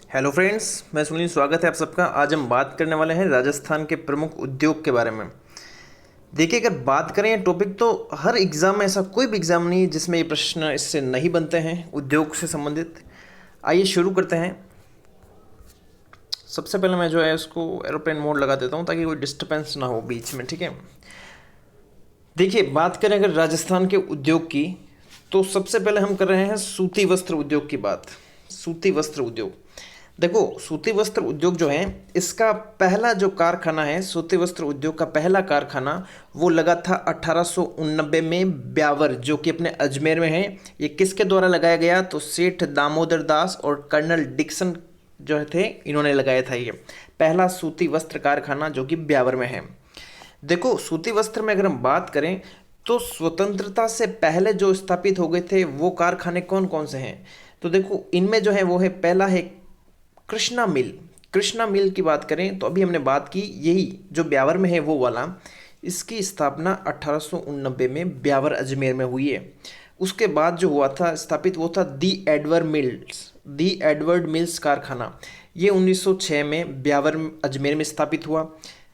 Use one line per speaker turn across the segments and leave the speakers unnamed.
Hello friends, मैं सुनील। स्वागत है आप सबका। आज हम बात करने वाले हैं राजस्थान के प्रमुख उद्योग के बारे में। देखिए, अगर बात करें ये टॉपिक तो हर एग्ज़ाम में ऐसा कोई भी एग्ज़ाम नहीं है जिसमें ये प्रश्न इससे नहीं बनते हैं, उद्योग से संबंधित। आइए शुरू करते हैं। सबसे पहले मैं जो है उसको एरोप्लेन मोड लगा देता हूँ ताकि कोई डिस्टर्बेंस ना हो बीच में, ठीक है। देखिए, बात करें अगर राजस्थान के उद्योग की, तो सबसे पहले हम कर रहे हैं सूती वस्त्र उद्योग की बात। सूती वस्त्र उद्योग, देखो, सूती वस्त्र उद्योग जो है इसका पहला जो कारखाना है, सूती वस्त्र उद्योग का पहला कारखाना वो लगा था 1889 में ब्यावर, जो कि अपने अजमेर में है। ये किसके द्वारा लगाया गया? तो सेठ दामोदर दास और कर्नल डिक्सन जो थे, इन्होंने लगाया था ये पहला सूती वस्त्र कारखाना, जो कि ब्यावर में है। देखो, सूती वस्त्र में अगर हम बात करें तो स्वतंत्रता से पहले जो स्थापित हो गए थे वो कारखाने कौन कौन से हैं? तो देखो, इनमें जो है वो है, पहला है कृष्णा मिल। कृष्णा मिल की बात करें तो अभी हमने बात की, यही जो ब्यावर में है वो वाला, इसकी स्थापना 1889 में ब्यावर अजमेर में हुई है। उसके बाद जो हुआ था स्थापित, वो था दी एडवर्ड मिल्स कारखाना। ये 1906 में ब्यावर अजमेर में स्थापित हुआ।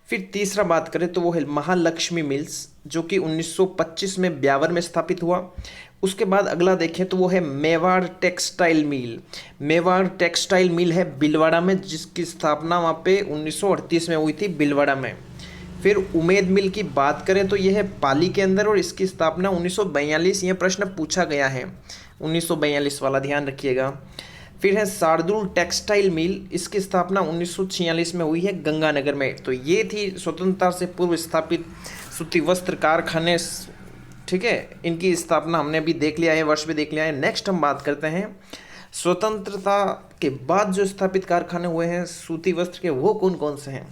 फिर तीसरा बात करें तो वो है महालक्ष्मी मिल्स, जो कि 1925 में ब्यावर में स्थापित हुआ। उसके बाद अगला देखें तो वो है Mewar textile mill. Mewar textile mill है भीलवाड़ा में, जिसकी स्थापना वहाँ पे 1938 में हुई थी, भीलवाड़ा में। फिर उमेद मिल की बात करें तो यह है पाली के अंदर, और इसकी स्थापना 1942, यह प्रश्न पूछा गया है 1942 वाला, ध्यान रखिएगा। फिर है शार्दुल टेक्सटाइल मिल, इसकी स्थापना 1946 में हुई है गंगानगर में। तो ये थी स्वतंत्रता से पूर्व स्थापित सूती वस्त्र कारखाने, ठीक है। इनकी स्थापना हमने अभी देख लिया है, वर्ष भी देख लिया है। नेक्स्ट हम बात करते हैं स्वतंत्रता के बाद जो स्थापित कारखाने हुए हैं सूती वस्त्र के, वो कौन कौन से हैं।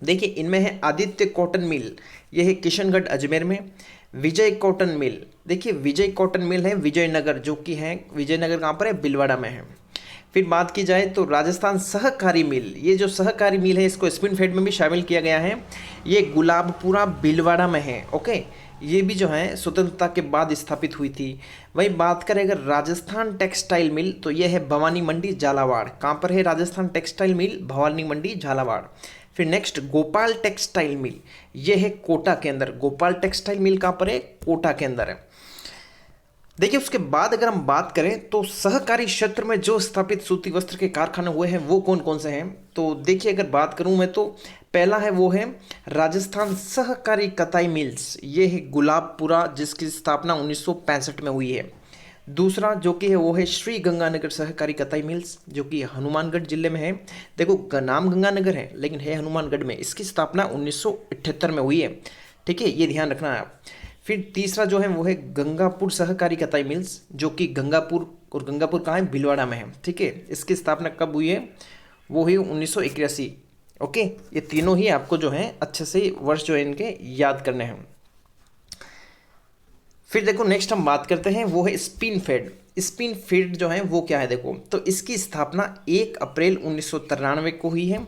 देखिए, इनमें है आदित्य कॉटन मिल, यह है किशनगढ़ अजमेर में। विजय कॉटन मिल, देखिए विजय कॉटन मिल है विजयनगर, जो कि है विजयनगर, कहाँ पर है? भीलवाड़ा में है। फिर बात की जाए तो राजस्थान सहकारी मिल, ये जो सहकारी मिल है इसको स्पिन फेड में भी शामिल किया गया है। ये गुलाबपुरा भीलवाड़ा में है, ओके। ये भी जो है स्वतंत्रता के बाद स्थापित हुई थी। वही बात करें अगर राजस्थान टेक्सटाइल मिल, तो यह है भवानी मंडी झालावाड़। कहाँ पर है राजस्थान टेक्सटाइल मिल? भवानी मंडी झालावाड़। फिर नेक्स्ट गोपाल टेक्सटाइल मिल, यह है कोटा के अंदर। गोपाल टेक्सटाइल मिल कहाँ पर है? कोटा के अंदर है। देखिए, उसके बाद अगर हम बात करें तो सहकारी क्षेत्र में जो स्थापित सूती वस्त्र के कारखाने हुए हैं वो कौन कौन से हैं, तो देखिए अगर बात करूं मैं तो पहला है वो है राजस्थान सहकारी कताई मिल्स, ये है गुलाबपुरा, जिसकी स्थापना 1965 में हुई है। दूसरा जो कि है वो है श्री गंगानगर सहकारी कताई मिल्स, जो कि हनुमानगढ़ जिले में है। देखो, नाम गंगानगर है लेकिन है हनुमानगढ़ में। इसकी स्थापना 1978 में हुई है, ठीक है, ये ध्यान रखना है आप। फिर तीसरा जो है वो है गंगापुर सहकारी कताई मिल्स, जो कि गंगापुर, और गंगापुर कहाँ है? भीलवाड़ा में है, ठीक है। इसकी स्थापना कब हुई है? वो हुई 1981, ओके। ये तीनों ही आपको जो है अच्छे से वर्ष जो है इनके याद करने हैं। फिर देखो, नेक्स्ट हम बात करते हैं वो है स्पिन फेड। स्पिन फेड जो है वो क्या है? देखो, तो इसकी स्थापना 1 अप्रैल 1993 को हुई है।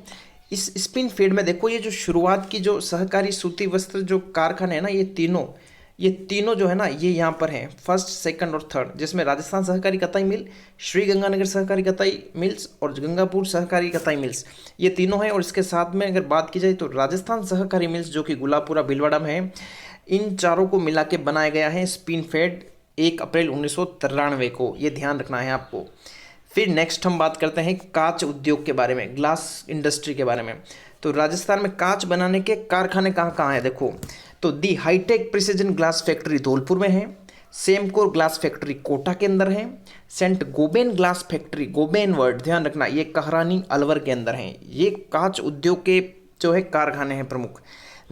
इस स्पिन फेड में देखो, ये जो शुरुआत की जो सहकारी सूती वस्त्र जो कारखाने हैं ना, ये तीनों जो है ना, ये यहाँ पर हैं, फर्स्ट, सेकंड और थर्ड, जिसमें राजस्थान सहकारी कताई मिल, श्री गंगानगर सहकारी कताई मिल्स और गंगापुर सहकारी कताई मिल्स, ये तीनों हैं। और इसके साथ में अगर बात की जाए तो राजस्थान सहकारी मिल्स, जो कि गुलाबपुरा भीलवाड़ा में है, इन चारों को मिला के बनाया गया है स्पिन फेड 1 अप्रैल 1993 को, ये ध्यान रखना है आपको। फिर नेक्स्ट हम बात करते हैं कांच उद्योग के बारे में, ग्लास इंडस्ट्री के बारे में। तो राजस्थान में कांच बनाने के कारखाने कहाँ कहाँ हैं? देखो, तो the hi tech precision glass factory Dholpur में है, सेमकोर ग्लास फैक्ट्री कोटा के अंदर है, Saint Gobain glass factory, Gobain word ध्यान रखना, ये कहरानी अलवर के अंदर हैं। ये कांच उद्योग के जो है कारखाने हैं प्रमुख।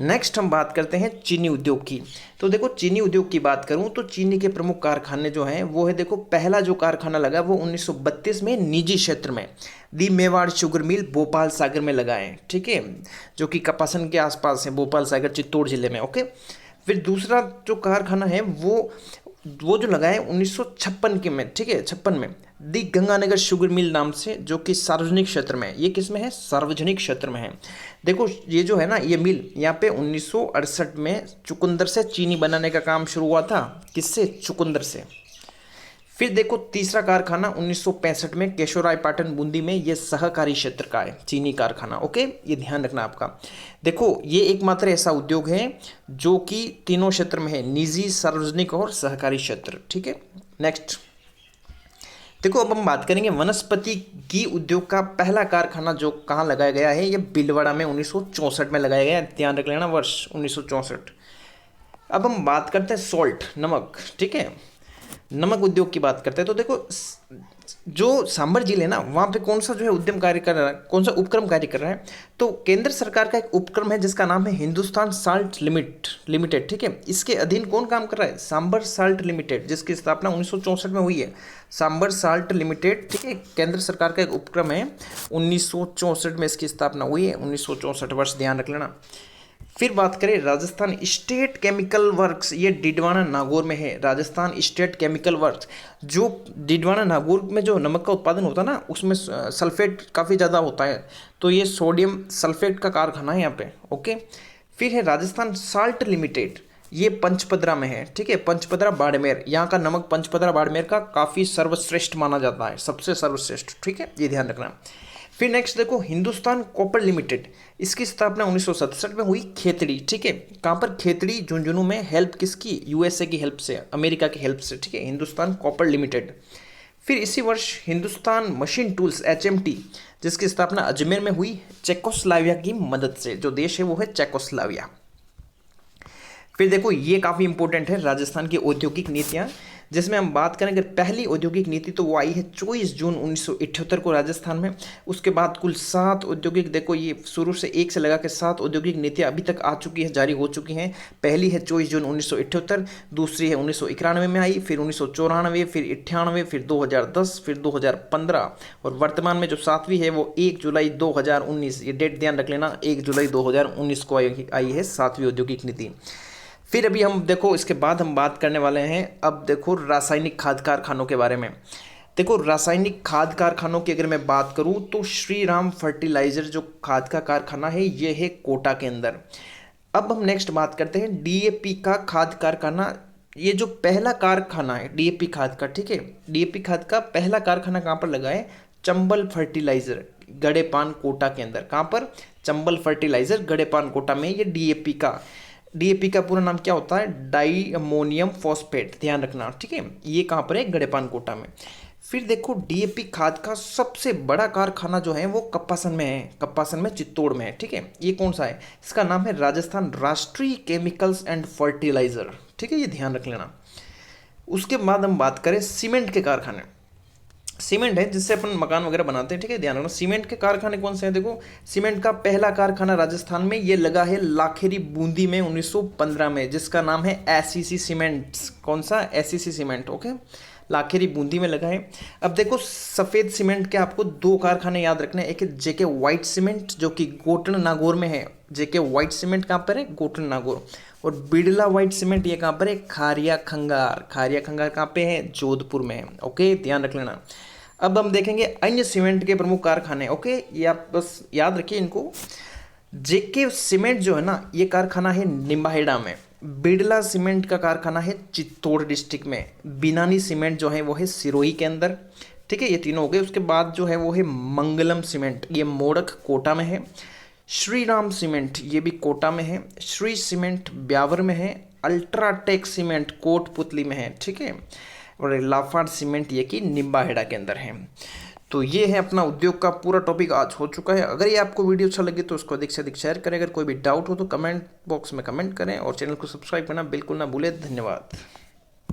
नेक्स्ट हम बात करते हैं चीनी उद्योग की। तो देखो, चीनी उद्योग की बात करूं तो चीनी के प्रमुख कारखाने जो हैं वो है, देखो, पहला जो कारखाना लगा वो 1932 में निजी क्षेत्र में दी मेवाड़ शुगर मिल भोपाल सागर में लगा है, ठीक है, जो कि कपासन के आसपास है, भोपाल सागर चित्तौड़ जिले में, ओके। फिर दूसरा जो कारखाना है वो जो लगा है 1956 के में, ठीक है, 56 में दी गंगानगर शुगर मिल नाम से, जो कि सार्वजनिक क्षेत्र में है। ये किस में है? सार्वजनिक क्षेत्र में है। देखो, ये जो है ना, ये मिल यहाँ पे 1968 में चुकंदर से चीनी बनाने का काम शुरू हुआ था। किससे? चुकंदर से। फिर देखो तीसरा कारखाना 1965 में केशवरायपाटन बूंदी में, ये सहकारी क्षेत्र का है, चीनी कारखाना। ओके, ये ध्यान रखना आपका। देखो ये एकमात्र ऐसा उद्योग है जो कि तीनों क्षेत्र में है, निजी, सार्वजनिक और सहकारी क्षेत्र। ठीक है, नेक्स्ट देखो अब हम बात करेंगे वनस्पति घी उद्योग का पहला कारखाना जो कहाँ लगाया गया है, ये भीलवाड़ा में 1964 में लगाया गया है, ध्यान रख लेना वर्ष 1964। अब हम बात करते हैं सॉल्ट, नमक। ठीक है, नमक उद्योग की बात करते हैं। तो देखो जो सांभर जिले ना, वहाँ पे कौन सा जो है उद्यम कार्य कर रहा है, कौन सा उपक्रम कार्य कर रहा है, तो केंद्र सरकार का एक उपक्रम है जिसका नाम है हिंदुस्तान साल्ट लिमिटेड। ठीक है, इसके अधीन कौन काम कर रहा है, सांभर साल्ट लिमिटेड, जिसकी स्थापना 1964 में हुई है, सांभर साल्ट लिमिटेड। ठीक है, केंद्र सरकार का एक उपक्रम है, 1964 में इसकी स्थापना हुई है, 1964 वर्ष, ध्यान रख लेना। फिर बात करें राजस्थान स्टेट केमिकल वर्क्स, ये डिडवाना नागौर में है, राजस्थान स्टेट केमिकल वर्क्स। जो डिडवाना नागौर में जो नमक का उत्पादन होता है ना, उसमें सल्फेट काफ़ी ज़्यादा होता है, तो ये सोडियम सल्फेट का कारखाना है यहाँ पे। ओके, फिर है राजस्थान साल्ट लिमिटेड, ये पंचपदरा में है। ठीक है, पंचपदरा बाड़मेर, यहाँ का नमक पंचपदरा बाड़मेर का काफ़ी सर्वश्रेष्ठ माना जाता है, सबसे सर्वश्रेष्ठ। ठीक है, ये ध्यान रखना। फिर नेक्स्ट देखो हिंदुस्तान कॉपर लिमिटेड, इसकी स्थापना 1967 में हुई, खेतड़ी। ठीक है, कहाँ पर, खेतड़ी झुंझुनू में, हेल्प किसकी, यूएसए की हेल्प से, अमेरिका की हेल्प से। ठीक है, हिंदुस्तान कॉपर लिमिटेड। फिर इसी वर्ष हिंदुस्तान मशीन टूल्स एचएमटी, जिसकी स्थापना अजमेर में हुई, चेकोस्लाविया की मदद से। जो देश है वो है चेकोस्लाविया। फिर देखो ये काफ़ी इंपॉर्टेंट है, राजस्थान की औद्योगिक नीतियाँ, जिसमें हम बात करें अगर पहली औद्योगिक नीति तो वो आई है 24 जून 1978 को राजस्थान में। उसके बाद कुल 7 औद्योगिक, देखो ये शुरू से 1 से लगा के 7 औद्योगिक नीतियाँ अभी तक आ चुकी है, जारी हो चुकी हैं। पहली है 24 जून 1978, दूसरी है 1991 में आई, फिर 1994, फिर 98, फिर 2010, फिर 2015, और वर्तमान में जो 7वीं है वो 1 जुलाई 2019, ये डेट ध्यान रख लेना, 1 जुलाई 2019 को आई है 7वीं औद्योगिक नीति। फिर अभी हम देखो इसके बाद हम बात करने वाले हैं, अब देखो रासायनिक खाद कारखानों के बारे में। देखो रासायनिक खाद कारखानों की अगर मैं बात करूं तो श्री राम फर्टिलाइजर जो खाद का कारखाना है ये है कोटा के अंदर। अब हम नेक्स्ट बात करते हैं डीएपी का खाद कारखाना, ये जो पहला कारखाना है डीएपी खाद का। ठीक है, डीएपी खाद का पहला कारखाना कहाँ पर लगा है, चंबल फर्टिलाइजर गड़ेपान कोटा के अंदर। कहाँ पर, चंबल फर्टिलाइजर गड़ेपान कोटा में ये डीएपी का पूरा नाम क्या होता है, डाई अमोनियम फॉस्फेट, ध्यान रखना। ठीक है, ये कहाँ पर है, गड़ेपान कोटा में। फिर देखो डीएपी खाद का सबसे बड़ा कारखाना जो है वो कप्पासन में है, कप्पासन में चित्तौड़ में है। ठीक है, ये कौन सा है, इसका नाम है राजस्थान राष्ट्रीय केमिकल्स एंड फर्टिलाइजर। ठीक है, ये ध्यान रख लेना। उसके बाद हम बात करें सीमेंट के कारखाने, सीमेंट है जिससे अपन मकान वगैरह बनाते हैं। ठीक है, ध्यान रखना सीमेंट के कारखाने कौन से हैं। देखो सीमेंट का पहला कारखाना राजस्थान में ये लगा है लाखेरी बूंदी में 1915 में, जिसका नाम है एसईसी सीमेंट्स। कौन सा, SEC cement. Okay, Lakheri Bundi में लगा है। अब देखो सफ़ेद सीमेंट के आपको 2 कारखाने याद रखने हैं, एक है जेके वाइट सीमेंट जो कि गोटन नागौर में है, जेके वाइट सीमेंट कहाँ पर है, गोटन नागौर। और बिड़ला वाइट सीमेंट ये कहाँ पर है, खारिया खंगार। खारिया खंगार कहाँ पे है, जोधपुर में है। ओके, ध्यान रख लेना। अब हम देखेंगे अन्य सीमेंट के प्रमुख कारखाने। ओके, ये आप बस याद रखिए इनको। जेके सीमेंट जो है ना, ये कारखाना है निम्बाहेड़ा में। बिड़ला सीमेंट का कारखाना है चित्तौड़ डिस्ट्रिक्ट में। बिनानी सीमेंट जो है वो है सिरोही के अंदर। ठीक है, ये तीनों हो गए। उसके बाद जो है वो है मंगलम सीमेंट, ये मोड़क कोटा में है। श्री राम सीमेंट ये भी कोटा में है। श्री सीमेंट ब्यावर में है। अल्ट्राटेक सीमेंट कोटपुतली में है। ठीक है, और लाफार्ड सीमेंट ये कि निम्बाहेड़ा के अंदर है। तो ये है अपना उद्योग का पूरा टॉपिक आज हो चुका है। अगर ये आपको वीडियो अच्छा लगे तो उसको अधिक से अधिक शेयर करें। अगर कोई भी डाउट हो तो कमेंट बॉक्स में कमेंट करें और चैनल को सब्सक्राइब करना बिल्कुल ना भूलें। धन्यवाद।